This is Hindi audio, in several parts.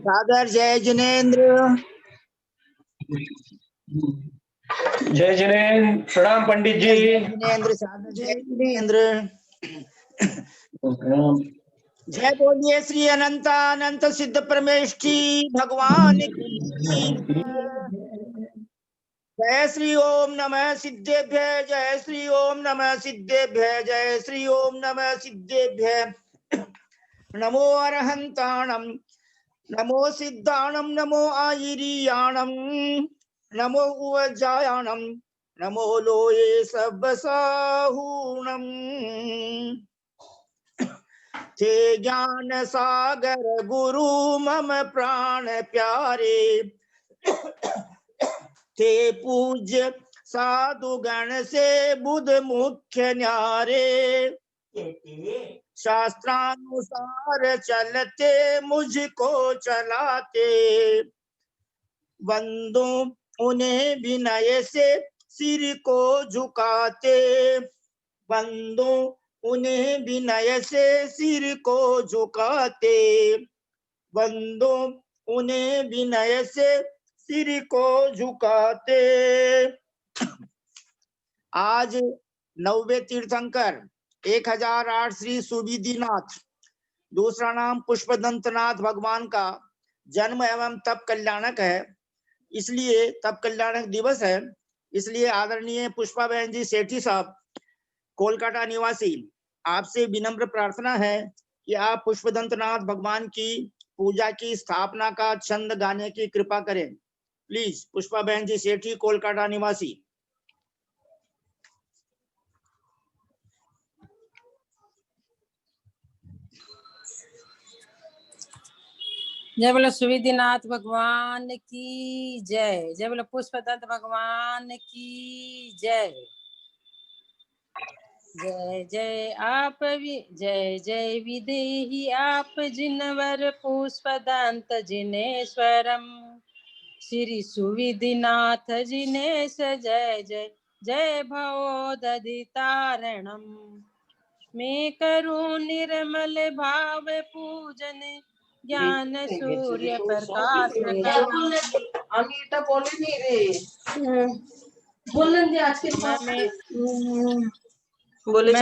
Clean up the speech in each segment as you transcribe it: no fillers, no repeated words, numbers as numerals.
सादर जय जिनेन्द्र। जय जिनेन्द्र। प्रणाम पंडित जी। जय जिनेन्द्र। सादर जय जिनेन्द्र। जय बोलिए श्री अनंतानंत सिद्ध परमेष्ठी भगवान की। जय श्री ओम नमः सिद्धेभ्य। जय श्री ओम नमः सिद्धेभ्य। जय श्री ओम नमः सिद्धेभ्य। नमो अरहंताणम, नमो सिद्धाणम, नमो आयिरियाणम, नमो उवजायाणम, नमो लोये सबसाहूणम। थे ज्ञान सागर गुरु मम प्राण प्यारे, थे पूज्य साधु गण से बुध मुख्य न्यारे। शास्त्रानुसार चलते मुझको चलाते, वंदो उन्हें विनय से सिर को झुकाते, वंदो उन्हें विनय से सिर को झुकाते, वंदो उन्हें विनय से सिर को झुकाते। आज 90वें तीर्थंकर 1008 श्री सुविधिनाथ, दूसरा नाम पुष्पदंतनाथ भगवान का जन्म एवं तप कल्याणक है। इसलिए तप कल्याणक दिवस है, इसलिए आदरणीय पुष्पा बहन जी सेठी साहब, कोलकाता निवासी, आपसे विनम्र प्रार्थना है कि आप पुष्पदंतनाथ भगवान की पूजा की स्थापना का छंद गाने की कृपा करें। प्लीज पुष्पा बहन जी सेठी, कोलकाता निवासी। जय बोलो सुविधिनाथ भगवान की जय। जय बोलो पुष्पदंत भगवान की जय। जय जय आप जय जय विदेही आप जिनवर पुष्पदंत जिनेश्वरम, श्री सुविधिनाथ जिनेश जय जय जय भवोदधितारणम। मैं करूं निर्मल भाव पूजन, ज्ञान सूर्य प्रकाश अनीता बोली नहीं रे, बोलन दे आज के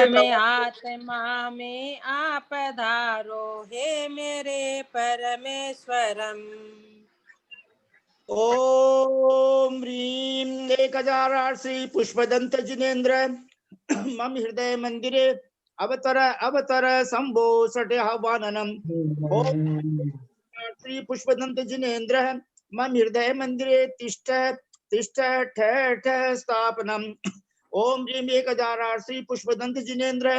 मैं आत्मा में आप धारो हे मेरे परमेश्वरम। ओम ह्रीं 1008 श्री पुष्पदंत जिनेन्द्र मम हृदय मंदिरे अवतर अवतर शंभो सटे आह्वाननम। ओम श्री पुष्पदंत जिनेन्द्र मम हृदय मंदिरे तिष्ठ तिष्ठ ठठ स्थापनम। ओम ह्रीं 1008 श्री पुष्पदंत जिनेन्द्र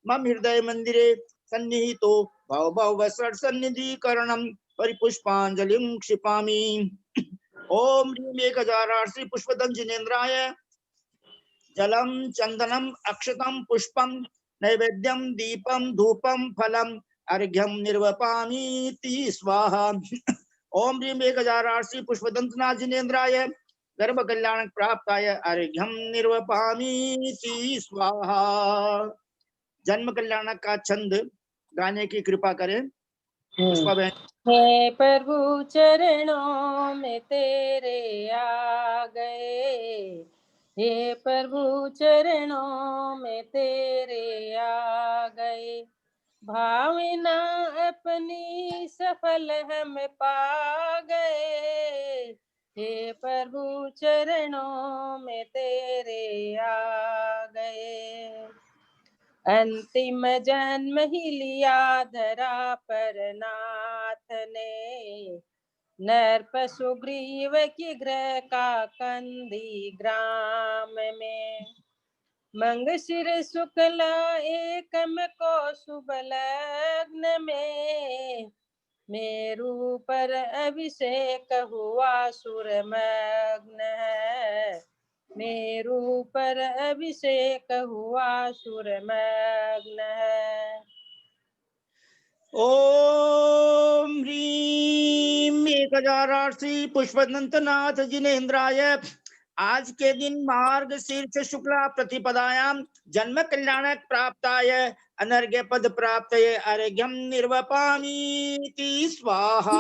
मम हृदय मंदिरे सन्निहितो भव भव सन्निधिकरणम परिपुष्पांजलिं क्षिपामि। ओम ह्रीं 1008 श्री पुष्पदंत जिनेन्द्राय जलम चंदनम अक्षतम पुष्पम नैवेद्यम दीपम धूपम फलम अर्घ्यम निर्वपामीति स्वाहा। ओम ह्रीं 1008 श्री पुष्पदंतनाथ जिनेन्द्राय गर्भ कल्याण प्राप्ताय अर्घ्यम निर्वपामीति स्वाहा। जन्म कल्याण का छंद गाने की कृपा करें पुष्पा बहन। हे प्रभु चरणों में तेरे आ गए, हे प्रभु चरणों में तेरे आ गए, भावना अपनी सफल हम पा गए, हे प्रभु चरणों में तेरे आ गए। अंतिम जन्म ही लिया धरा पर नाथ ने, नर पशु ग्रीव की ग्रह का कंदी ग्राम में, मंगशिर शुक्ला एकम को शुभ लग्न में, मेरु पर अभिषेक हुआ सुरमग्न है, मेरु पर अभिषेक हुआ सुरमग्न है। ओम ह्रीम 1008 श्री पुष्पदंतनाथ जिनेन्द्राय। आज के दिन मार्ग शीर्ष शुक्ला प्रतिपदायाम जन्म कल्याणक प्राप्ताय अनर्घ्य पद प्राप्तये अर्घ्यम निर्वपामीति स्वाहा।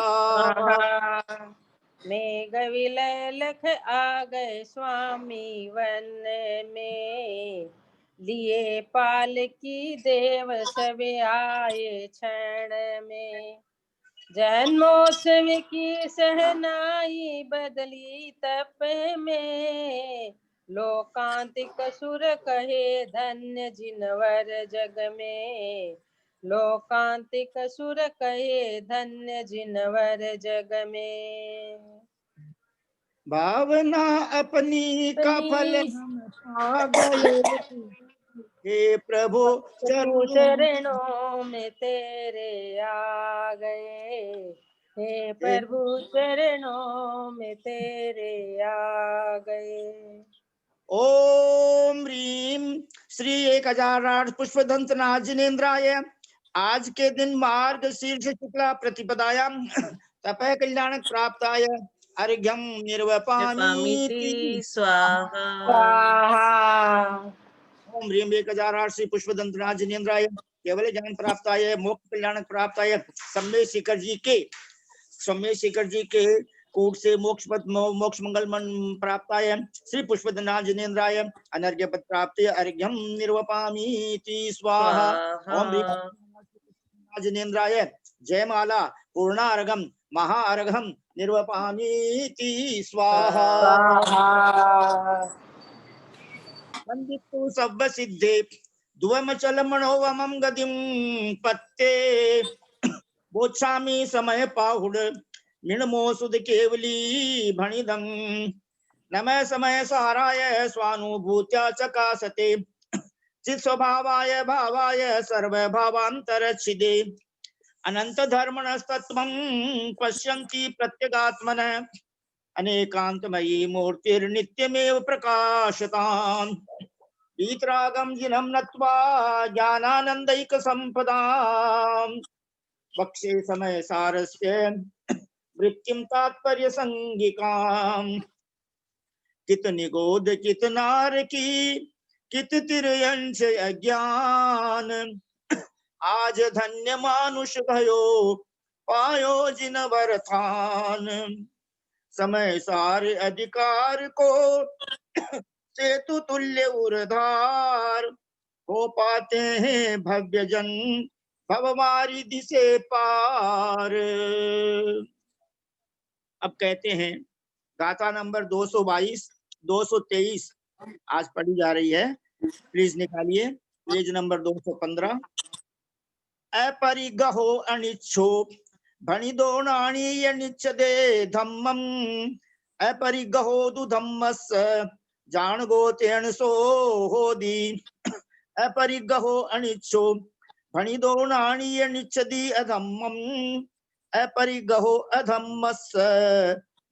मेघ विलय लख आ गए स्वामी वन में, लिए पालकी देव सब आए क्षण में। जन्मोत्सव की सहनाई बदली तप में, लोकांतिक सुर कहे धन्य जिनवर जग में। लोकांतिक सुर कहे धन्य जिनवर जग में। भावना अपनी का फल हम पा गए, हे प्रभु प्रभु चरणों चरणों में तेरे आ गए, हे प्रभु चरणों में तेरे आ गए। ओम ह्रीम श्री 1008 पुष्पदंतनाथ जिनेन्द्राय। आज के दिन मार्ग शीर्ष शुक्ला प्रतिपदायाम तपः कल्याणक प्राप्ताय अर्घ्यम निर्वपामीति स्वाहा। ओम ह्रीम 1008 श्री पुष्पदंतनाथ जिनेन्द्राय केवल ज्ञान प्राप्ताय मोक्ष कल्याणक प्राप्ताय सम्मेद शेखर जी के कूट से मोक्ष मंगल मन प्राप्ताय श्री पुष्पदंतनाथ जिनेन्द्राय अनर्घ्य पद प्राप्ति अर्घ्यम निर्वपामीति स्वाहा। ओम ह्रीम जिनेन्द्राय जयमाला पूर्णार्घम महाअर्घम निर्वपामीति स्वाहा। वंदितु सब्ब सिद्धे द्वमचल मनोवमं गतिं पत्ते, बोच्छामि समय पाहुड मिणमो सुध केवली भणिदं। नमः समय साराय स्वानुभूत्या चकासते, चित स्वभावाय भावाय सर्व भावांतरच्छिदे। अनंत धर्मणस्तत्वं पश्यन्ति प्रत्यगात्मनः, अनेकांतमयी मूर्तिर्नित्यमेव प्रकाशताम्। वीतरागं जिनं नत्वा ज्ञानानंदैक संपदाम्, वक्षे समय सारस्य वृत्तिं तात्पर्य संगिकाम्। कित निगोद कित नार की कित तिर्यंश अज्ञान, आज धन्य मानुष भयो पायो जिन वरथान। समय सार अधिकार को सेतु तुल्य उर्धार, हो पाते हैं भव्य जन भवमारी दिशे पार। अब कहते हैं गाथा नंबर 222 223 आज पढ़ी जा रही है, प्लीज निकालिए पेज नंबर 215। अपरिगहो अनिच्छो भणिदो नाणी अनिच्छदे धम्मम, अपरिगहो दु धम्मस जान गोतेन सो होदी। अपरिगहो अनिच्छो भणिदो नाणी अनिच्छदि अधम्मम, अपरिगहो अधम्मस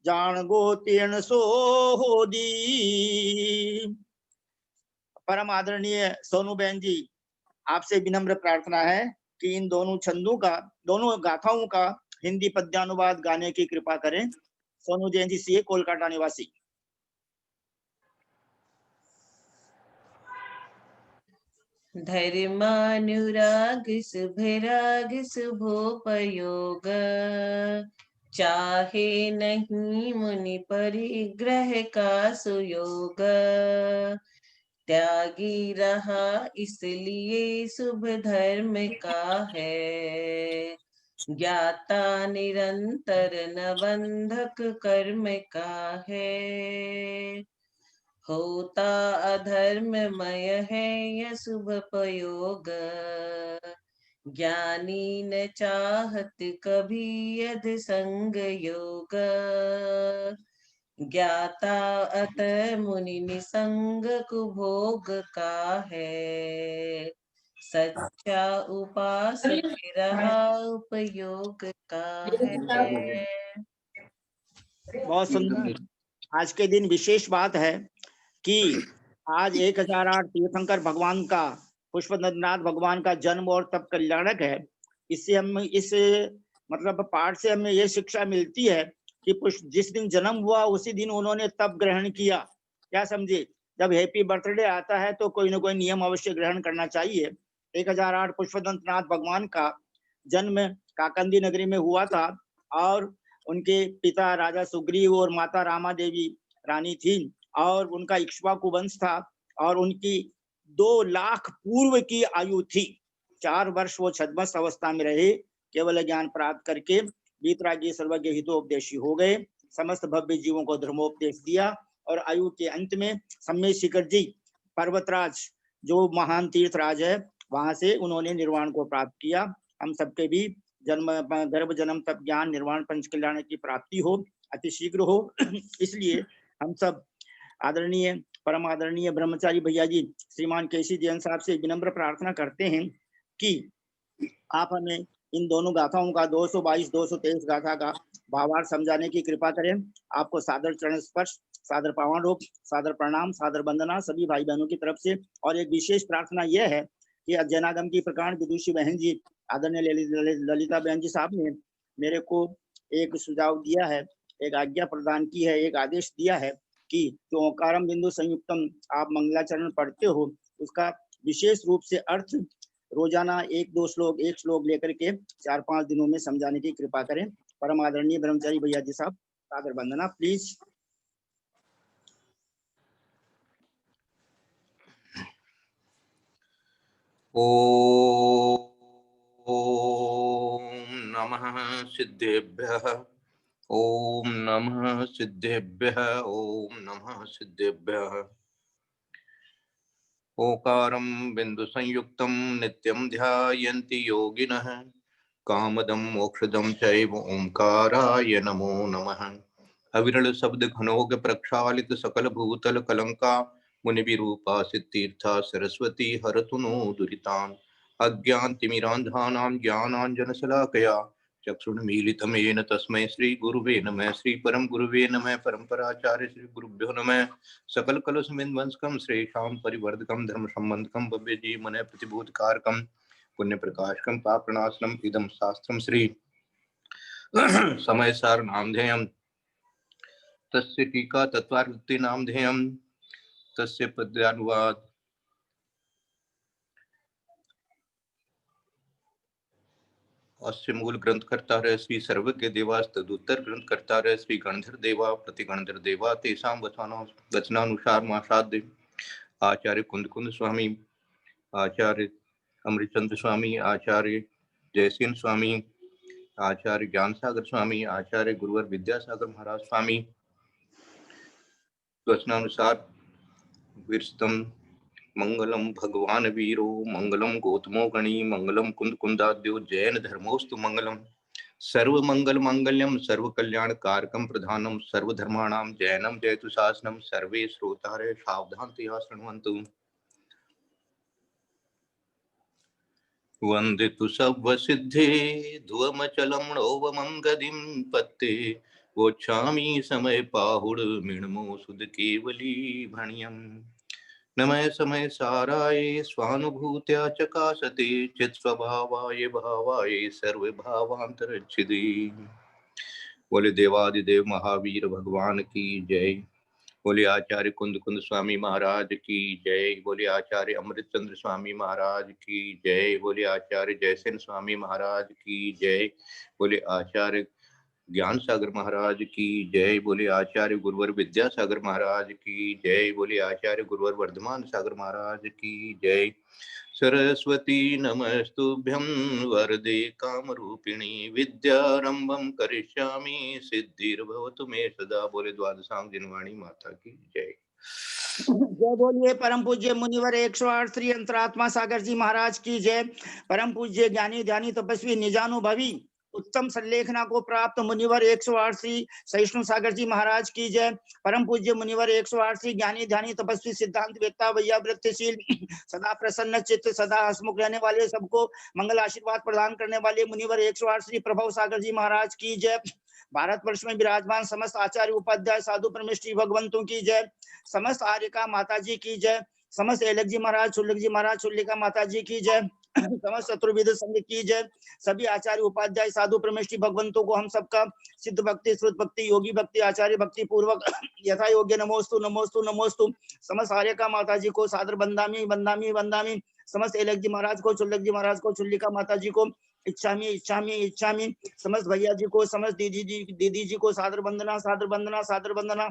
जान गोतेन सो होदी। परम आदरणीय सोनू बहन जी, आपसे विनम्र प्रार्थना है कि इन दोनों छंदों का, दोनों गाथाओं का हिंदी पद्यानुवाद गाने की कृपा करें। सोनू जैन जी सीए, कोलकाता निवासी। धर्मानुराग शुभराग शुभोपयोग, चाहे नहीं मुनि परिग्रह का सुयोग। त्यागी रहा इसलिए शुभ धर्म का है, ज्ञाता निरंतर न बंधक कर्म का है। होता अधर्ममय है यह शुभ प्रयोग, ज्ञानी न चाहत कभी यद संग योग। ज्ञाता अत मुनि निसंग कुभोग का है, सच्चा उपासक रहा उपयोग का है। बहुत सुंदर। आज के दिन विशेष बात है कि आज 1008 तीर्थंकर भगवान का, पुष्पदंतनाथ भगवान का जन्म और तप कल्याणक है। इससे हम इस मतलब पाठ से हमें ये शिक्षा मिलती है कि जिस दिन जन्म हुआ उसी दिन उन्होंने तप ग्रहण किया। क्या समझे? जब हैप्पी बर्थडे आता है तो कोई ना कोई नियम अवश्य ग्रहण करना चाहिए। 1008 पुष्पदंतनाथ भगवान का जन्म काकंदी नगरी में हुआ था और उनके पिता राजा सुग्रीव और माता रामा देवी रानी थी और उनका इक्ष्वाकु वंश था और उनकी 2 लाख पूर्व की आयु थी। 4 वर्ष वो छद्मस्त अवस्था में रहे, केवल ज्ञान प्राप्त करके वीतरागी सर्वज्ञ हितोपदेशी हो गए, समस्त भव्य जीवों को धर्मोपदेश दिया और आयु के अंत में सम्मेद शिखर जी पर्वतराज जो महान तीर्थराज है वहां से उन्होंने निर्वाण को प्राप्त किया। हम सबके भी जन्म गर्भ जन्म तप ज्ञान निर्वाण पंच कल्याण की प्राप्ति हो, अति शीघ्र हो। इसलिए हम सब आदरणीय परम आदरणीय ब्रह्मचारी भैया जी श्रीमान केसी जैन साहब से विनम्र प्रार्थना करते हैं कि आप हमें इन दोनों गाथाओं का 222 223 गाथा का भावार्थ समझाने की कृपा करें। आपको सादर चरण स्पर्श, सादर पावन रूप, सादर प्रणाम, सादर वंदना सभी भाई बहनों की तरफ से। और एक विशेष प्रार्थना यह है कि जनागम की प्रकांड विदुषी बहन जी आदरणीय ललिता बहन जी साहब ने मेरे को एक सुझाव दिया है, एक आज्ञा प्रदान की है, एक आदेश दिया है कि जो ओंकारम बिंदु संयुक्तम आप मंगलाचरण पढ़ते हो उसका विशेष रूप से अर्थ रोजाना एक श्लोक लेकर के 4-5 दिनों में समझाने की कृपा करें। परम आदरणीय ब्रह्मचारी भैया जी साहब सादर वंदना प्लीज। ओम नमः सिद्धेभ्यः, ओम नमः सिद्धेभ्यः, ओम नमः सिद्धेभ्यः। ओंकारं बिंदु संयुक्तं नित्यं ध्यायन्ति योगिनः कामदं मोक्षदं चैव ओंकाराय नमो नमः। अविरल शब्द घनोग प्रक्षालित सकल भूतल कलंका मुनि विरूपा सिद्धीर्था सरस्वती हरतु नो दुरितान् अज्ञानतिमिरान्धानां ज्ञानाञ्जनशलाकया चक्षुर्मीलितमेन तस्मै श्री गुरुवे नमः। श्री परम गुरुवे नमः। परम्पराचार्य श्री गुरुभ्यो नमः। सकल कलुषमिन्वंसकं श्रेषां परिवर्धकं धर्म संबंधकं भव्य जीवने प्रतिभूतकारकं पुण्य प्रकाशकं पापनाशनम् इदं शास्त्रं श्री समयसार नामधेयं तस्य टीका तत्वार्थी नामधेयं तस्य पद्यानुवाद अस्य मूल ग्रंथकर्ता रहे श्री सर्वज्ञ देवा तदुत्तर ग्रंथकर्ता रहे श्री गणधर देवा प्रति गणधर देवा तेषां वचनानुसार मासाद्य आचार्य कुंद स्वामी, आचार्य अमृतचंद्र स्वामी, आचार्य जयसेन स्वामी, आचार्य ज्ञान सागर स्वामी, आचार्य गुरुवर विद्यासागर महाराज स्वामी वचनानुसार विरस्तम मंगलम भगवान वीरो मंगलम गौतमो गणी मंगलम कुंद कुंदाद्यो जैन धर्मोस्तु मंगलम सर्व मंगल मंगल्यम सर्व कल्याण कारकम प्रधानम सर्वधर्माणां जैनम जयतु शासनम सर्वे श्रोतारे सावधानतया शृण्वन्तु। वंदितु सव्वसिद्धे ध्वमचलं नोवमंगदिं पत्ते वोच्छामि समय पाहुड मिणमो सुध केवली भणियम्। नमः समय साराय स्वानुभूत्या चकाशते चित् स्वभावाय भावाय सर्व भावांतरच्छिदे। बोले देवादिदेव महावीर भगवान की जय। बोले आचार्य कुंद स्वामी महाराज की जय। बोले आचार्य अमृतचंद्र स्वामी महाराज की जय। बोले आचार्य जयसेन स्वामी महाराज की जय। बोले आचार्य ज्ञान सागर महाराज की जय। बोले आचार्य गुरुवर विद्यासागर महाराज की जय। बोले आचार्य गुरुवर वर्धमान सागर महाराज की जय। सरस्वती नमस्तुभ्यं वरदे कामरूपिणी विद्यारंभं करिष्यामि सिद्धिर्भवतु मे सदा। बोले द्वादशांग जिनवाणी माता की जय। जय बोलिए परम पूज्य मुनिवर 108 श्री अंतरात्मा सागर जी महाराज की जय। परम पूज्य ज्ञानी ध्यानी तपस्वी निजानुभवी उत्तम संलेखना को प्राप्त मुनिवर 108 श्री सहिष्णु सागर जी महाराज की जय। परम पूज्य मुनिवर 108 श्री ज्ञानी ध्यानी तपस्वी सिद्धांत वेत्ता वैयावृत्तिशील सदा प्रसन्न चित्त सदा हसमुख रहने वाले सबको मंगल आशीर्वाद प्रदान करने वाले मुनिवर 108 श्री प्रभव सागर जी महाराज की जय। भारतवर्ष में विराजमान समस्त आचार्य उपाध्याय साधु परमेष्ठी भगवंतों की जय। समस्त आर्यका माता जी की जय। समस्त एलक जी महाराज, शुल्लक जी महाराज, शुल्लिका माता जी की जय। समस्त चतुर्वेद संघ की जय। सभी आचार्य उपाध्याय साधु परमेष्टि भगवंतों को हम सबका सिद्ध भक्ति, श्रुत भक्ति, योगी भक्ति, आचार्य भक्ति पूर्वक यथा योग्य नमोस्तु नमोस्तु नमोस्तु। समस्त आर्य का माता जी को सादर बंदामी बंदामी बंदामी। समस्त एलक जी महाराज को, चुल्लक जी महाराज को, चुल्लिका माता जी को इच्छामी इच्छामी इच्छामी। समस्त भैया जी को, समस्त दीदी जी को सादर वंदना सादर वंदना सादर वंदना।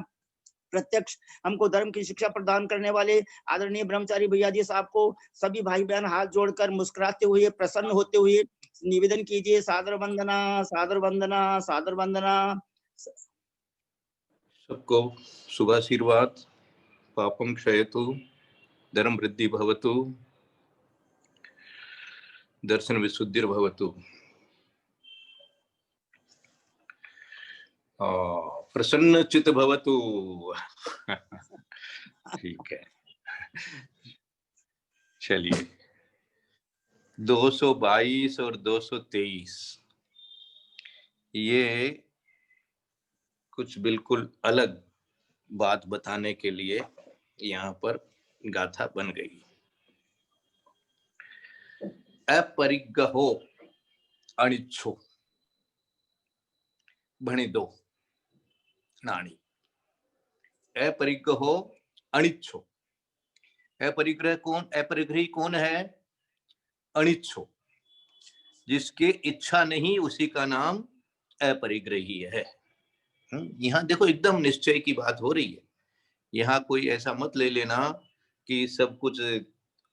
प्रत्यक्ष हमको धर्म की शिक्षा प्रदान करने वाले आदरणीय ब्रह्मचारी भैया जी साहब को सभी भाई बहन हाथ जोड़कर मुस्कुराते हुए, प्रसन्न होते हुए निवेदन कीजिए, सादर वंदना सादर वंदना सादर वंदना। सबको शुभाशीर्वाद। पापम क्षयतु, धर्म वृद्धि भवतु, दर्शन विशुद्धिर्भवतु, प्रसन्न चित्त भवतु। ठीक है, चलिए 222 और 223 ये कुछ बिल्कुल अलग बात बताने के लिए यहाँ पर गाथा बन गई। अपरिग्रहो अनिच्छो भणी दो नाणी। अपरिग्रहो अनिच्छो। अपरिग्रही कौन है? अनिच्छो, जिसके इच्छा नहीं उसी का नाम अपरिग्रही है। यहाँ देखो एकदम निश्चय की बात हो रही है। यहाँ कोई ऐसा मत ले लेना कि सब कुछ,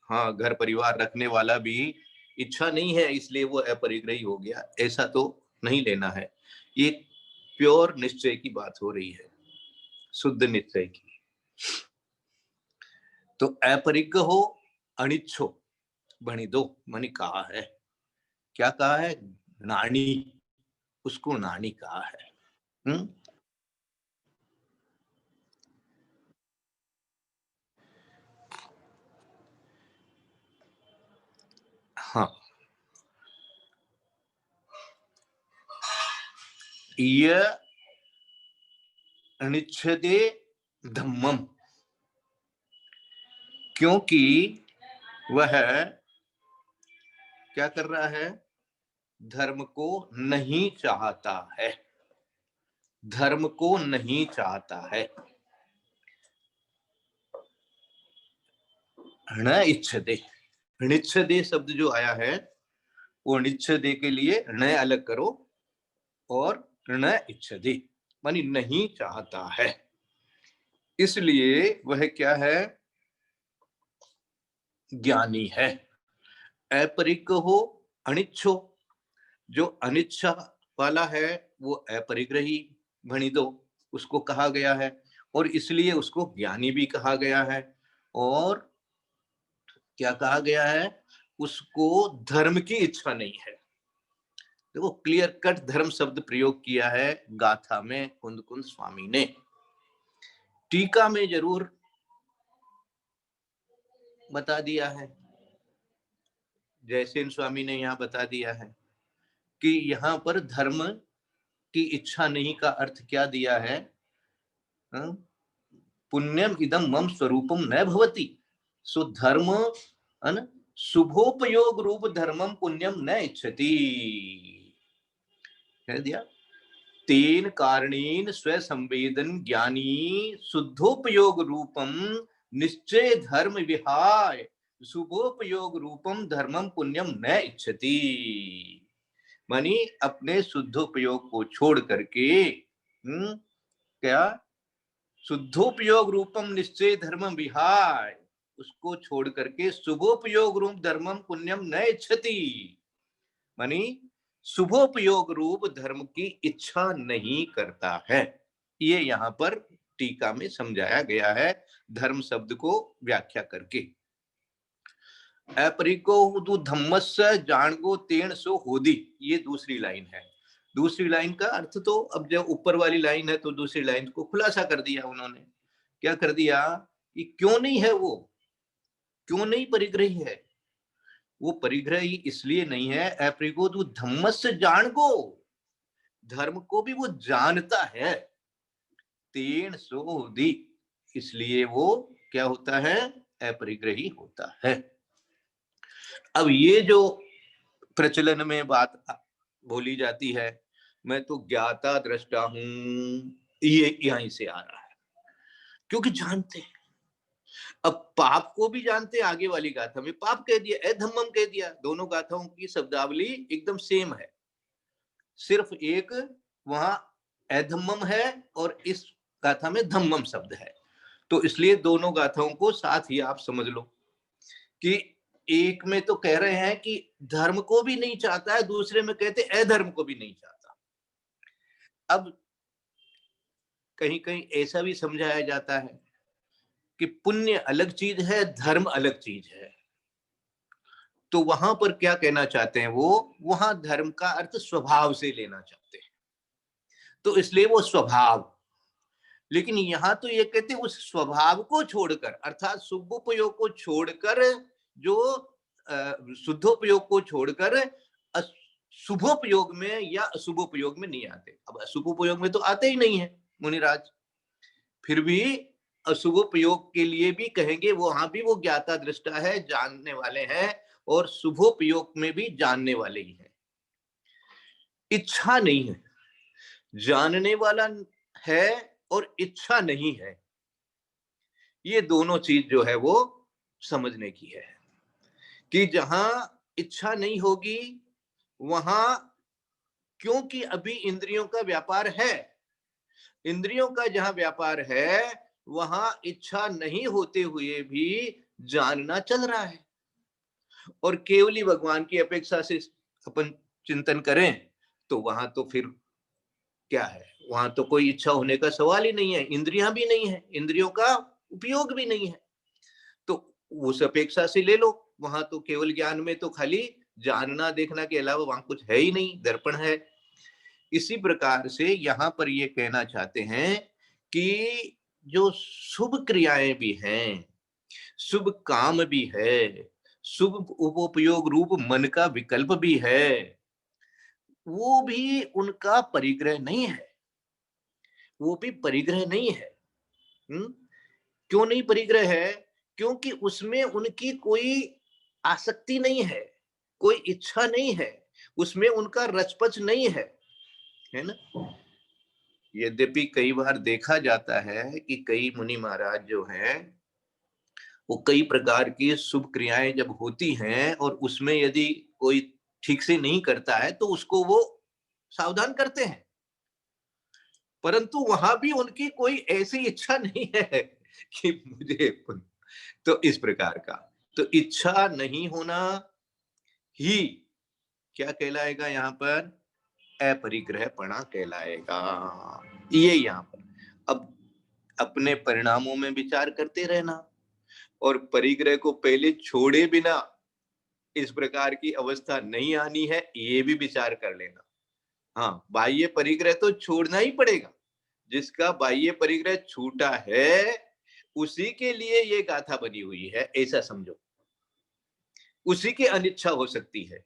हाँ घर परिवार रखने वाला भी इच्छा नहीं है इसलिए वो अपरिग्रही हो गया, ऐसा तो नहीं लेना है। ये प्योर निश्चय की बात हो रही है, शुद्ध निश्चय की। तो अपरिग्रह हो अनिच्छो भणी दो मनी कहा है। क्या कहा है? नानी, उसको नानी कहा है। हाँ, ये अनिच्छदे धम्मम, क्योंकि वह क्या कर रहा है? धर्म को नहीं चाहता है, धर्म को नहीं चाहता है। न इच्छदे, निच्छदे शब्द जो आया है वो निच्छदे के लिए न अलग करो और न इच्छदे मानी नहीं चाहता है। इसलिए वह क्या है? ज्ञानी है। अपरिग्रह हो अनिच्छो, जो अनिच्छा वाला है वो अपरिग्रही भणी दो उसको कहा गया है, और इसलिए उसको ज्ञानी भी कहा गया है। और क्या कहा गया है? उसको धर्म की इच्छा नहीं है। देखो क्लियर कट धर्म शब्द प्रयोग किया है गाथा में कुंद कुंद स्वामी ने। टीका में जरूर बता दिया है, जयसेन स्वामी ने यहाँ बता दिया है कि यहाँ पर धर्म की इच्छा नहीं का अर्थ क्या दिया है? पुण्यम इदम मम स्वरूपम न भवति। सो धर्म शुभोपयोग रूप धर्मम पुण्यम न इच्छति, कह दिया। तेन कारणेन स्व संवेदन ज्ञानी शुद्धोपयोग रूपम निश्चय धर्म विहाय शुभोपयोग रूपम धर्मम पुण्यम न इच्छति। मानी अपने शुद्धोपयोग को छोड़ करके क्या? शुद्धोपयोग रूपम निश्चय धर्म विहाय, उसको छोड़ करके शुभोपयोग रूप धर्मम पुण्यम न इच्छति, मानी शुभोपयोग रूप धर्म की इच्छा नहीं करता है। ये यहाँ पर टीका में समझाया गया है धर्म शब्द को व्याख्या करके। अपरिको धम्मस्य जाणगो तेन सो होदी, ये दूसरी लाइन है। दूसरी लाइन का अर्थ तो अब जब ऊपर वाली लाइन है तो दूसरी लाइन को खुलासा कर दिया उन्होंने। क्या कर दिया कि क्यों नहीं है वो, क्यों नहीं परिग्रही है? वो परिग्रही इसलिए नहीं है, अपरिको धम्मस्य जाणगो, धर्म को भी वो जानता है। तेन सो होदी, इसलिए वो क्या होता है? अपरिग्रही होता है। अब ये जो प्रचलन में बात बोली जाती है, मैं तो ज्ञाता दृष्टा हूं, ये यहीं से आ रहा है, क्योंकि जानते हैं। अब पाप को भी जानते हैं, आगे वाली गाथा में पाप कह दिया, अधम्मम कह दिया, दोनों गाथाओं की शब्दावली एकदम सेम है, सिर्फ एक वहां अधम्मम है और इस गाथा में धम्मम शब्द है। तो इसलिए दोनों गाथाओं को साथ ही आप समझ लो कि एक में तो कह रहे हैं कि धर्म को भी नहीं चाहता है, दूसरे में कहते अधर्म को भी नहीं चाहता। अब कहीं कहीं ऐसा भी समझाया जाता है कि पुण्य अलग चीज है, धर्म अलग चीज है। तो वहां पर क्या कहना चाहते हैं वो, वहां धर्म का अर्थ स्वभाव से लेना चाहते हैं, तो इसलिए वो स्वभाव। लेकिन यहां तो ये कहते हैं उस स्वभाव को छोड़कर, अर्थात शुभोपयोग को छोड़कर, जो शुद्धोपयोग को छोड़कर शुभोपयोग में या अशुभोपयोग में नहीं आते। अब अशुभोपयोग में तो आते ही नहीं है मुनिराज, फिर भी अशुभोपयोग के लिए भी कहेंगे वहां भी वो ज्ञाता दृष्टा है, जानने वाले हैं, और शुभोपयोग में भी जानने वाले ही हैं। इच्छा नहीं है, जानने वाला है और इच्छा नहीं है, ये दोनों चीज जो है वो समझने की है कि जहां इच्छा नहीं होगी वहां, क्योंकि अभी इंद्रियों का व्यापार है, इंद्रियों का जहां व्यापार है वहां इच्छा नहीं होते हुए भी जानना चल रहा है। और केवली भगवान की अपेक्षा से अपन चिंतन करें तो वहां तो फिर क्या है, वहां तो कोई इच्छा होने का सवाल ही नहीं है, इंद्रियां भी नहीं है, इंद्रियों का उपयोग भी नहीं है, तो उस अपेक्षा से ले लो, वहां तो केवल ज्ञान में तो खाली जानना देखना के अलावा वहां कुछ है ही नहीं, दर्पण है। इसी प्रकार से यहाँ पर ये कहना चाहते हैं कि जो शुभ क्रियाएं भी हैं, शुभ काम भी है, शुभ उपयोग रूप मन का विकल्प भी है, वो भी उनका परिग्रह नहीं है, वो भी परिग्रह नहीं है। क्यों नहीं परिग्रह है? क्योंकि उसमें उनकी कोई आसक्ति नहीं है, कोई इच्छा नहीं है, उसमें उनका रचपच नहीं है ना। यद्यपि कई बार देखा जाता है कि कई मुनि महाराज जो हैं वो कई प्रकार की शुभ क्रियाएं जब होती हैं और उसमें यदि कोई ठीक से नहीं करता है तो उसको वो सावधान करते हैं, परंतु वहां भी उनकी कोई ऐसी इच्छा नहीं है कि मुझे, तो इस प्रकार का तो इच्छा नहीं होना ही क्या कहलाएगा यहाँ पर, अपरिग्रहपणा कहलाएगा। ये यहाँ पर अब अपने परिणामों में विचार करते रहना और परिग्रह को पहले छोड़े बिना इस प्रकार की अवस्था नहीं आनी है, ये भी विचार कर लेना। हाँ, बाह्य परिग्रह तो छोड़ना ही पड़ेगा, जिसका बाह्य परिग्रह छूटा है उसी के लिए ये गाथा बनी हुई है, ऐसा समझो, उसी की अनिच्छा हो सकती है।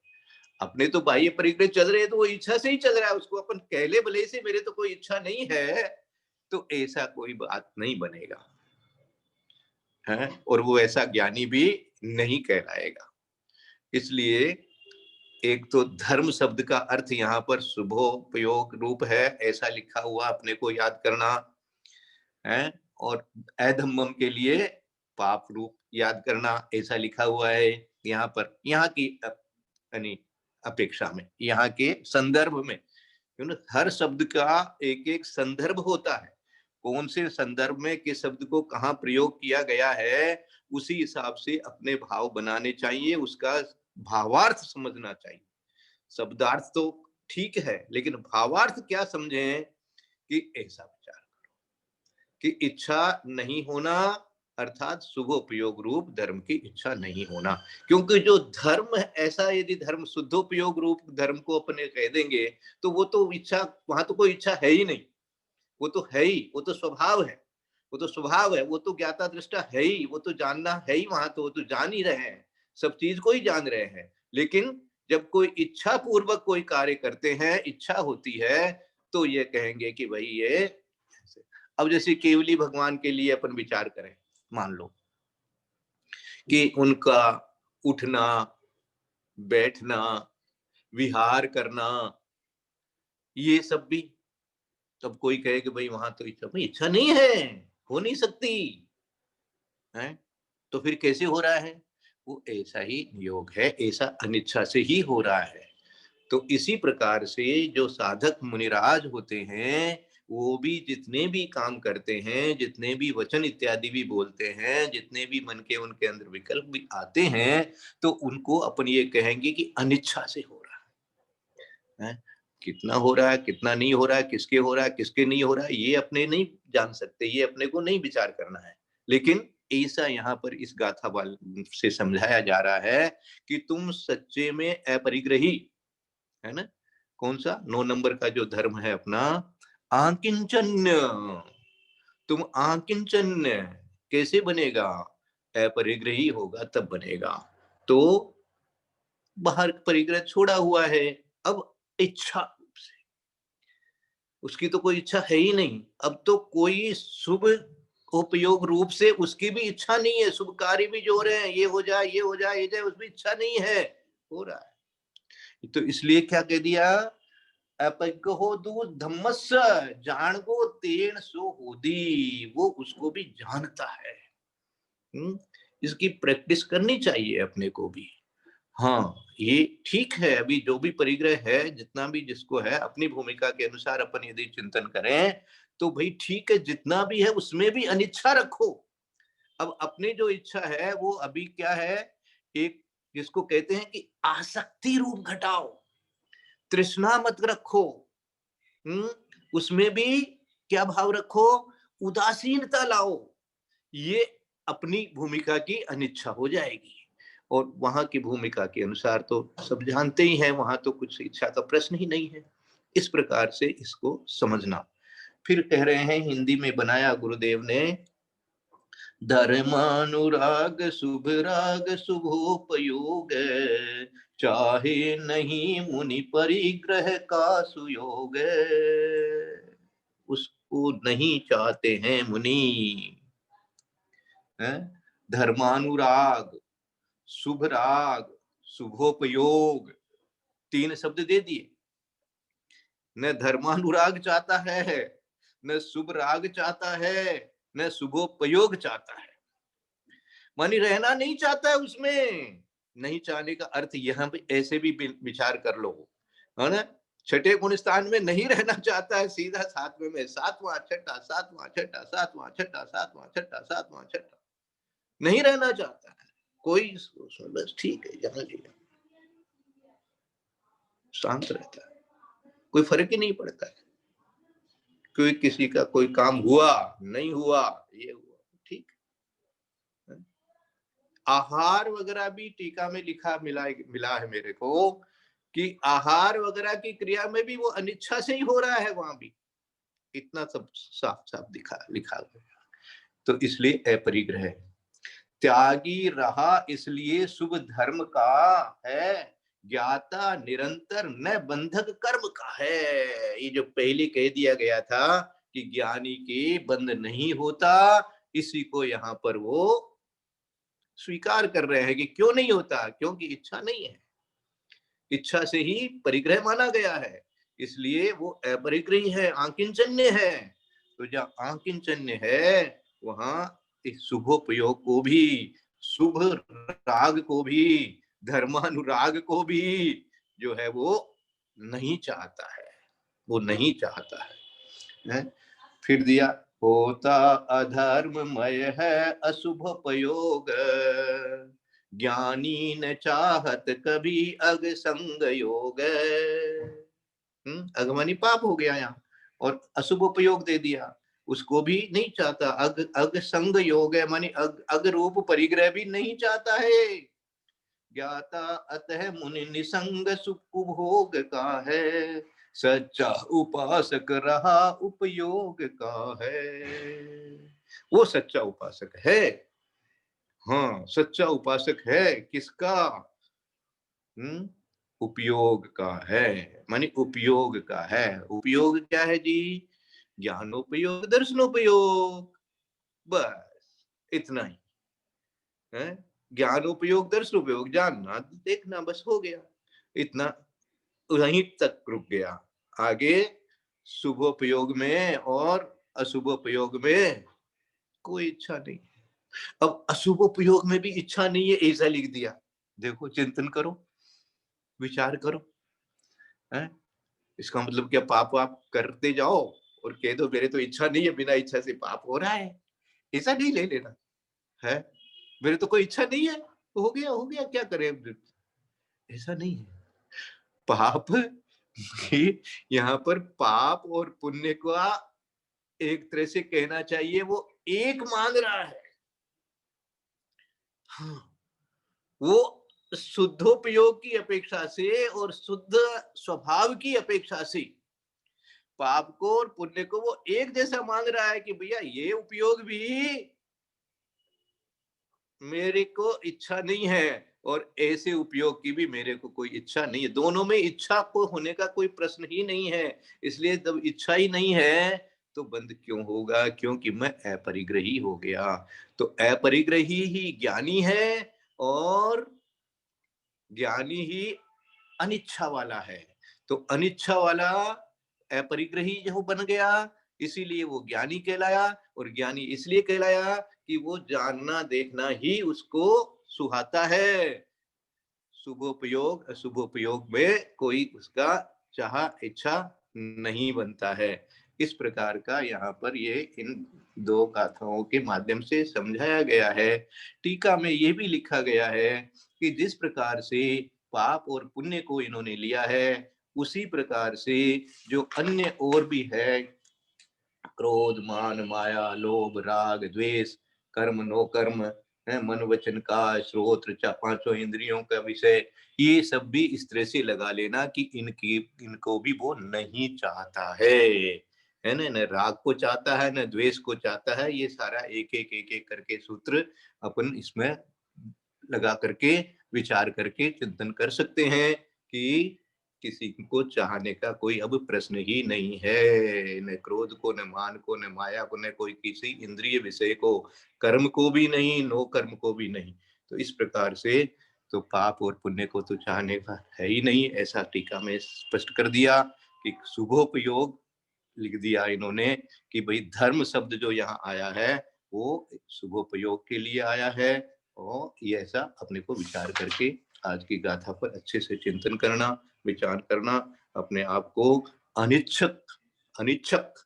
अपने तो बाह्य परिग्रह चल रहे हैं तो वो इच्छा से ही चल रहा है, उसको अपन कहले भले से मेरे तो कोई इच्छा नहीं है, तो ऐसा कोई बात नहीं बनेगा है, और वो ऐसा ज्ञानी भी नहीं कहलाएगा। इसलिए एक तो धर्म शब्द का अर्थ यहाँ पर शुभोपयोग रूप है, ऐसा लिखा हुआ अपने को याद करना है, और अधम्मम के लिए पाप रूप याद करना, ऐसा लिखा हुआ है यहाँ पर, यहाँ की अपेक्षा में, यहाँ के संदर्भ में, क्योंकि हर शब्द का एक एक संदर्भ होता है, कौन से संदर्भ में किस शब्द को कहाँ प्रयोग किया गया है उसी हिसाब से अपने भाव बनाने चाहिए, उसका भावार्थ समझना चाहिए। शब्दार्थ तो ठीक है, लेकिन भावार्थ क्या समझें कि ऐसा विचार करो कि इच्छा नहीं होना अर्थात शुभोपयोग रूप धर्म की इच्छा नहीं होना, क्योंकि जो धर्म ऐसा, यदि धर्म शुद्धोपयोग रूप धर्म को अपने कह देंगे तो वो तो इच्छा, वहां तो कोई इच्छा है ही नहीं, वो तो है ही, वो तो स्वभाव है, वो तो स्वभाव है, वो तो ज्ञाता दृष्टा है ही, वो तो जानना है ही, वहां तो वो तो जान ही रहे हैं, सब चीज को ही जान रहे हैं। लेकिन जब कोई इच्छा पूर्वक कोई कार्य करते हैं, इच्छा होती है, तो ये कहेंगे कि भाई ये, अब जैसे केवली भगवान के लिए अपन विचार करें, मान लो कि उनका उठना बैठना, विहार करना, ये सब भी। तब कोई कहे कि भाई वहां तो इच्छा, भाई इच्छा नहीं है, हो नहीं सकती है, तो फिर कैसे हो रहा है? वो ऐसा ही योग है, ऐसा अनिच्छा से ही हो रहा है। तो इसी प्रकार से जो साधक मुनिराज होते हैं, वो भी जितने भी काम करते हैं, जितने भी वचन इत्यादि भी बोलते हैं, जितने भी मन के उनके अंदर विकल्प भी आते हैं, तो उनको अपन ये कहेंगे कि अनिच्छा से हो रहा है। कितना हो रहा है, कितना नहीं हो रहा है, किसके हो रहा है, किसके नहीं हो रहा है, ये अपने नहीं जान सकते, ये अपने को नहीं विचार करना है। लेकिन ऐसा यहाँ पर इस गाथा वाल से समझाया जा रहा है कि तुम सच्चे में अपरिग्रही है ना। कौन सा 9 नंबर का जो धर्म है अपना, आकिंचन्य। तुम आकिंचन्य कैसे बनेगा? अपरिग्रही होगा तब बनेगा। तो बाहर परिग्रह छोड़ा हुआ है, अब इच्छा से, उसकी तो कोई इच्छा है ही नहीं। अब तो कोई शुभ उपयोग रूप से उसकी भी इच्छा नहीं है, शुभ कार्य भी जो हो रहे हैं, ये हो जाए, ये हो जाए, ये जाए, उसमें इच्छा नहीं है, हो रहा है। तो इसलिए क्या कह दिया, अपगहो दू धम्मस जान गो तेन सो होदी, वो उसको भी जानता है। इसकी प्रैक्टिस करनी चाहिए अपने को भी। हाँ, ये ठीक है, अभी जो भी परिग्रह है, जितना भी जिसको है, अपनी भूमिका के अनुसार अपन यदि चिंतन करें तो भाई ठीक है, जितना भी है उसमें भी अनिच्छा रखो। अब अपनी जो इच्छा है वो अभी क्या है, एक जिसको कहते हैं कि आसक्ति रूप घटाओ, तृष्णा मत रखो। उसमें भी क्या भाव रखो, उदासीनता लाओ। ये अपनी भूमिका की अनिच्छा हो जाएगी। और वहां की भूमिका के अनुसार तो सब जानते ही हैं, वहां तो कुछ इच्छा का प्रश्न ही नहीं है। इस प्रकार से इसको समझना। फिर कह रहे हैं, हिंदी में बनाया गुरुदेव ने, धर्मानुराग शुभ राग शुभोपयोग, चाहे नहीं मुनि परिग्रह का सुयोग। उसको नहीं चाहते हैं मुनि। धर्मानुराग, शुभ राग, शुभोपयोग, 3 शब्द दे दिए। न धर्मानुराग चाहता है, न शुभ राग चाहता है, न शुभोपयोग चाहता है, मानी रहना नहीं चाहता है उसमें। नहीं चाहने का अर्थ यहाँ पे ऐसे भी विचार कर लो, है ना। छठे गुण स्थान में नहीं रहना चाहता है, सीधा 7वें में, 7वां छठा, 7वां छठा, 7वां छठा, 7वां छठा, 7वां छठा, नहीं रहना चाहता है कोई। बस ठीक है, जान लिया, शांत रहता है, कोई फर्क ही नहीं पड़ता है। कोई किसी का कोई काम हुआ नहीं हुआ, ये हुआ, ठीक। आहार वगैरह भी टीका में लिखा मिला है मेरे को कि आहार वगैरह की क्रिया में भी वो अनिच्छा से ही हो रहा है, वहां भी इतना सब साफ साफ लिखा गया। तो इसलिए अपरिग्रह, त्यागी रहा इसलिए शुभ धर्म का है, ज्ञाता निरंतर न बंधक कर्म का है। ये जो पहले कह दिया गया था कि ज्ञानी के बंध नहीं होता, इसी को यहाँ पर वो स्वीकार कर रहे हैं कि क्यों नहीं होता, क्योंकि इच्छा नहीं है। इच्छा से ही परिग्रह माना गया है, इसलिए वो अपरिग्रही है, आकिंचन्य है। तो जहाँ आकिंचन्य है, वहां इस शुभोपयोग को भी, शुभ राग को भी, धर्मानुराग को भी जो है वो नहीं चाहता है, वो नहीं चाहता है। फिर दिया, होता अधर्ममय है अशुभ उपयोग, ज्ञानी न चाहत कभी अग संग योग। अगमनी पाप हो गया यहाँ, और अशुभ उपयोग दे दिया, उसको भी नहीं चाहता। अग संग योग है, मानी अग रूप परिग्रह भी नहीं चाहता है। ज्ञाता अतः मुनि निसंग सुख उपभोग का है, सच्चा उपासक रहा उपयोग का है। वो सच्चा उपासक है। हाँ, सच्चा उपासक है किसका? उपयोग का है, मानी उपयोग का है। उपयोग क्या है जी? ज्ञानोपयोग, दर्शनोपयोग, बस इतना ही है। ज्ञान उपयोग दर्शन उपयोग, जानना देखना, बस हो गया, इतना वहीं तक रुक गया। आगे शुभोपयोग में और अशुभोपयोग में कोई इच्छा नहीं। अब अशुभोपयोग में भी इच्छा नहीं है ऐसा लिख दिया। देखो, चिंतन करो, विचार करो, है? इसका मतलब क्या पाप आप करते जाओ और कह दो मेरे तो इच्छा नहीं है, बिना इच्छा से पाप हो रहा है, ऐसा नहीं ले लेना है। मेरे तो कोई इच्छा नहीं है, तो हो गया, क्या करें, ऐसा नहीं है। पाप यहाँ पर पाप और पुण्य का एक तरह से कहना चाहिए वो एक मांग रहा है। हाँ, वो शुद्धोपयोग की अपेक्षा से और शुद्ध स्वभाव की अपेक्षा से पाप को और पुण्य को वो एक जैसा मांग रहा है कि भैया ये उपयोग भी मेरे को इच्छा नहीं है और ऐसे उपयोग की भी मेरे को कोई इच्छा नहीं है। दोनों में इच्छा को होने का कोई प्रश्न ही नहीं है। इसलिए जब इच्छा ही नहीं है तो बंद क्यों होगा? क्योंकि मैं अपरिग्रही हो गया। तो अपरिग्रही ही ज्ञानी है और ज्ञानी ही अनिच्छा वाला है। तो अनिच्छा वाला अपरिग्रही जो बन गया, इसीलिए वो ज्ञानी कहलाया। और ज्ञानी इसलिए कहलाया कि वो जानना देखना ही उसको सुहाता है। शुभोपयोग अशुभोपयोग में कोई उसका चाह इच्छा नहीं बनता है। इस प्रकार का यहाँ पर ये इन दो गाथाओं के माध्यम से समझाया गया है। टीका में ये भी लिखा गया है कि जिस प्रकार से पाप और पुण्य को इन्होंने लिया है, उसी प्रकार से जो अन्य और भी है, क्रोध मान माया लोभ राग द्वेष कर्म नो कर्म है, मन वचन का श्रोत्र पांचों इंद्रियों का विषय, ये सब भी इस तरह से लगा लेना कि इनको भी वो नहीं चाहता है ना? न राग को चाहता है, न द्वेष को चाहता है। ये सारा एक एक करके सूत्र अपन इसमें लगा करके विचार करके चिंतन कर सकते हैं कि किसी को चाहने का कोई अब प्रश्न ही नहीं है। न क्रोध को, न मान को, न माया को, न कोई किसी इंद्रिय विषय को, कर्म को भी नहीं, नो कर्म को भी नहीं। तो इस प्रकार से तो पाप और पुण्य को तो चाहने का है ही नहीं, ऐसा टीका में स्पष्ट कर दिया। कि शुभोपयोग लिख दिया इन्होंने कि भाई धर्म शब्द जो यहाँ आया है वो शुभोपयोग के लिए आया है। और ये ऐसा अपने को विचार करके आज की गाथा पर अच्छे से चिंतन करना, विचार करना, अपने आप को अनिच्छक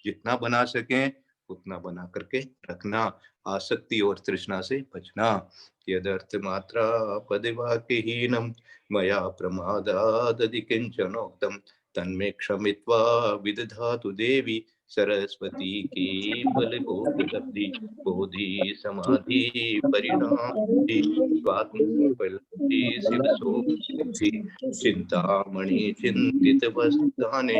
जितना बना सकें उतना बना करके रखना, आसक्ति और तृष्णा से बचना। यदर्थ मात्रा पदिवाक्यहीनम मया प्रमादादि किंचनोक्तम तन्मे क्षमित्वा विदधातु देवी सरस्वती की बल बोधि बोधि समाधि परिणाम शिव सोधि चिंतामणि चिंतित वस्ताने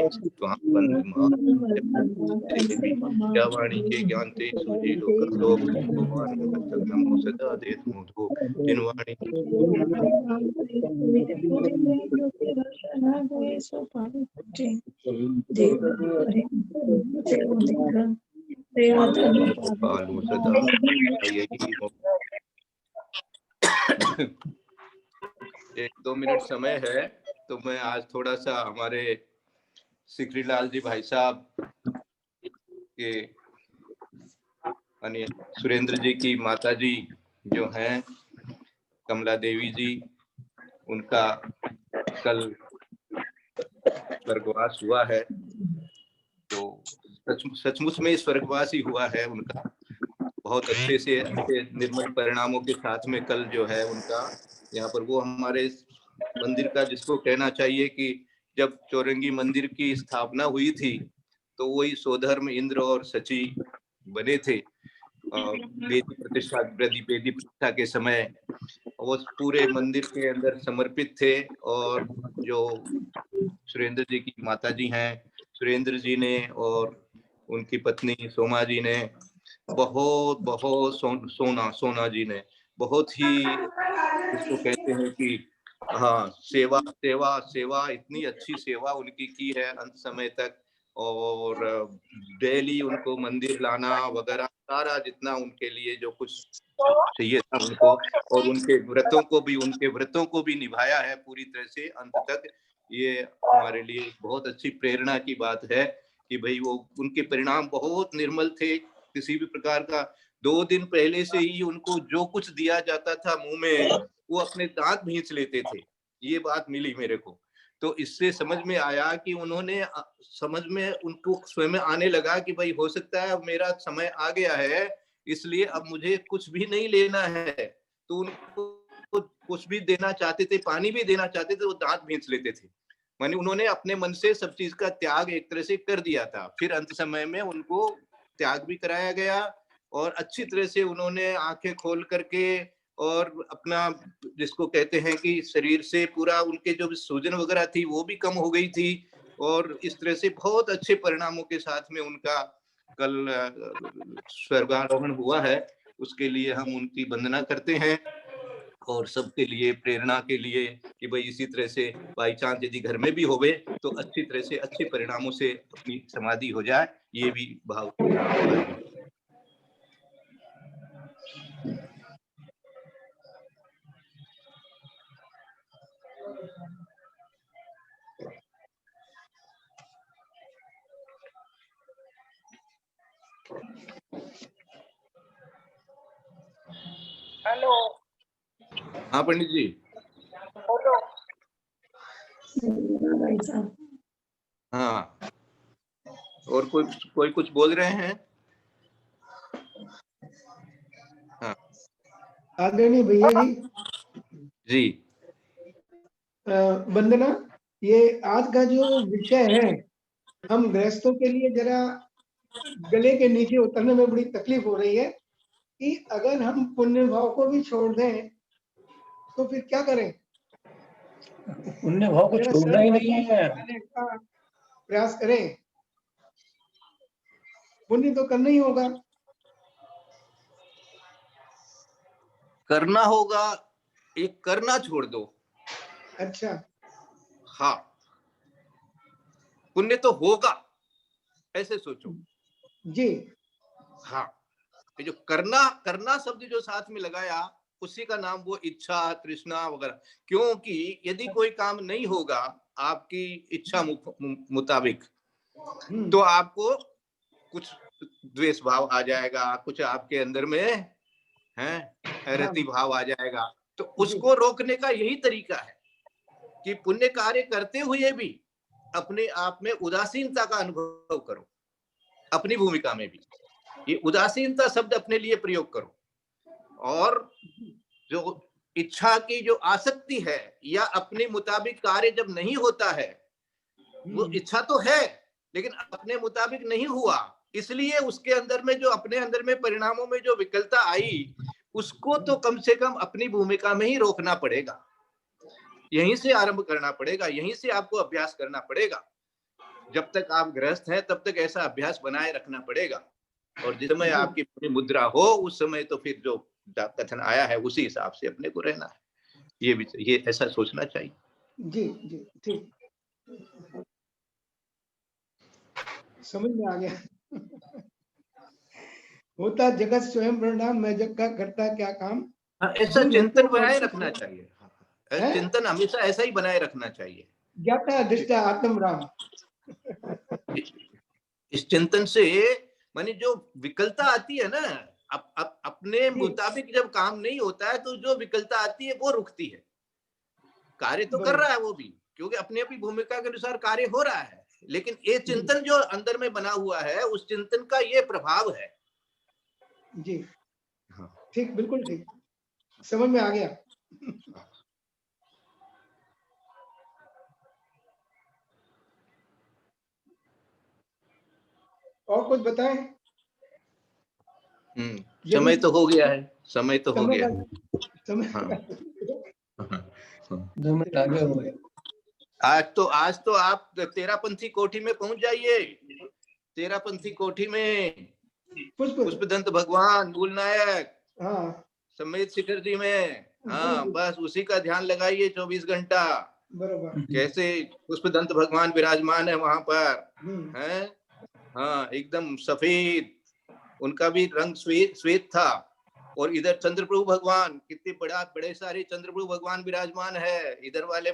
वाणी के ज्ञान ते सुजी लोक लोक भगवान नमो सदा देत मुधो जिनवाणी पालू सदा यही हो। 1-2 मिनट समय है तो मैं आज थोड़ा सा हमारे सिकरीलाल जी भाई साहब के सुरेंद्र जी की माता जी जो हैं कमला देवी जी, उनका कल स्वर्गवास हुआ है। तो सचमुच में स्वर्गवास ही हुआ है उनका। बहुत अच्छे से अच्छे निर्मल परिणामों के साथ में कल जो है उनका यहाँ पर वो हमारे मंदिर का जिसको कहना चाहिए कि जब चौरंगी मंदिर की स्थापना हुई थी तो वही स्वधर्म इंद्र और सची बने थे। बेदी प्रतिष्ठा के समय वो पूरे मंदिर के अंदर समर्पित थे। और जो सुरेंद्र जी की माता जी हैं, सुरेंद्र जी ने और उनकी पत्नी सोमा जी ने बहुत बहुत सोना जी ने बहुत ही इसको कहते हैं कि हाँ सेवा सेवा सेवा इतनी अच्छी सेवा उनकी की है अंत समय तक। और डेली उनको मंदिर लाना वगैरह सारा जितना उनके लिए जो कुछ चाहिए था उनको, और उनके व्रतों को भी निभाया है पूरी तरह से अंत तक। ये हमारे लिए बहुत अच्छी प्रेरणा की बात है कि भाई वो उनके परिणाम बहुत निर्मल थे। किसी भी प्रकार का 2 दिन पहले से ही उनको जो कुछ दिया जाता था मुंह में, वो अपने दांत भींच लेते थे। ये बात मिली मेरे को, तो इससे समझ में आया कि उन्होंने समझ में उनको स्वयं आने लगा कि भाई हो सकता है अब मेरा समय आ गया है, इसलिए अब मुझे कुछ भी नहीं लेना है। तो उनको कुछ भी देना चाहते थे, पानी भी देना चाहते थे, वो दांत भींच लेते थे। माने उन्होंने अपने मन से सब चीज का त्याग एक तरह से कर दिया था। फिर अंत समय में उनको त्याग भी कराया गया और अच्छी तरह से उन्होंने आंखें खोल करके और अपना, जिसको कहते हैं कि शरीर से पूरा उनके जो सूजन वगैरह थी वो भी कम हो गई थी, और इस तरह से बहुत अच्छे परिणामों के साथ में उनका कल स्वर्गारोहण हुआ है। उसके लिए हम उनकी वंदना करते हैं और सबके लिए प्रेरणा के लिए कि भाई इसी तरह से बाई चांस यदि घर में भी होवे तो अच्छी तरह से अच्छे परिणामों से अपनी समाधि हो जाए, ये भी भाव हमारे हैं। हेलो, हाँ पंडित जी, बोलो। हाँ, और कोई कुछ बोल रहे हैं? हाँ आदरणीय भैया जी, जी, वंदना, ये आज का जो विषय है, हम गृहस्थों के लिए जरा गले के नीचे उतरने में बड़ी तकलीफ हो रही है कि अगर हम पुण्य भाव को भी छोड़ दें तो फिर क्या करें। पुण्य भाव को जरा छोड़ना ही नहीं है। करने का प्रयास करें, पुण्य तो करना ही होगा। करना होगा, एक करना छोड़ दो। अच्छा, हाँ, पुण्य तो होगा, ऐसे सोचो। जी, हाँ, ये जो करना शब्द जो साथ में लगाया, उसी का नाम वो इच्छा तृष्णा वगैरह। क्योंकि यदि कोई काम नहीं होगा आपकी इच्छा मुताबिक, तो आपको कुछ द्वेष भाव आ जाएगा, कुछ आपके अंदर में है रति भाव आ जाएगा। तो उसको रोकने का यही तरीका है कि पुण्य कार्य करते हुए भी अपने आप में उदासीनता का अनुभव करो, अपनी भूमिका में भी ये उदासीनता शब्द अपने लिए प्रयोग करो। और जो इच्छा की जो आसक्ति है या अपने मुताबिक कार्य जब नहीं होता है, वो इच्छा तो है लेकिन अपने मुताबिक नहीं हुआ, इसलिए उसके अंदर में जो अपने अंदर में परिणामों में जो विकलता आई, उसको तो कम से कम अपनी भूमिका में ही रोकना पड़ेगा। यहीं से आरंभ करना पड़ेगा, यहीं से आपको अभ्यास करना पड़ेगा। जब तक आप गृहस्थ हैं तब तक ऐसा अभ्यास बनाए रखना पड़ेगा। और जिस समय आपकी पूरी मुद्रा हो उस समय तो फिर जो कथन आया है उसी हिसाब से अपने को रहना है। ये ऐसा सोचना चाहिए। जी जी, ठीक, समझ में आ गया। होता जगत स्वयं प्रणाम, मैं जग का करता क्या काम। ऐसा चिंतन बनाए रखना चाहिए। चिंतन हमेशा ऐसा ही बनाए रखना चाहिए। ज्ञाता दृष्टा आत्म राम। इस चिंतन से माने जो विकलता आती है ना, अपने मुताबिक जब काम नहीं होता है तो जो विकलता आती है वो रुकती है। कार्य तो कर रहा है वो भी, क्योंकि अपनी अपनी भूमिका के अनुसार कार्य हो रहा है, लेकिन ये चिंतन जो अंदर में बना हुआ है उस चिंतन का ये प्रभाव है। जी, ठीक, बिल्कुल ठीक, समझ में आ गया। और कुछ बताएं? समय तो हो गया है, समय तो हो गया है। आगे हो गए। आज तो आप तेरापंथी कोठी में पहुंच जाइए। तेरापंथी कोठी में पुष्पदंत भगवान मूल नायक समेत शिखर जी में, हाँ बस उसी का ध्यान लगाइए 24 घंटा। बरोबर। कैसे पुष्पदंत भगवान विराजमान है वहां पर, हम्म, है। हाँ, एकदम सफेद, उनका भी रंग श्वेत श्वेत था। और इधर चंद्रप्रभु भगवान, कितने बड़े सारे चंद्रप्रभु भगवान विराजमान है। इधर वाले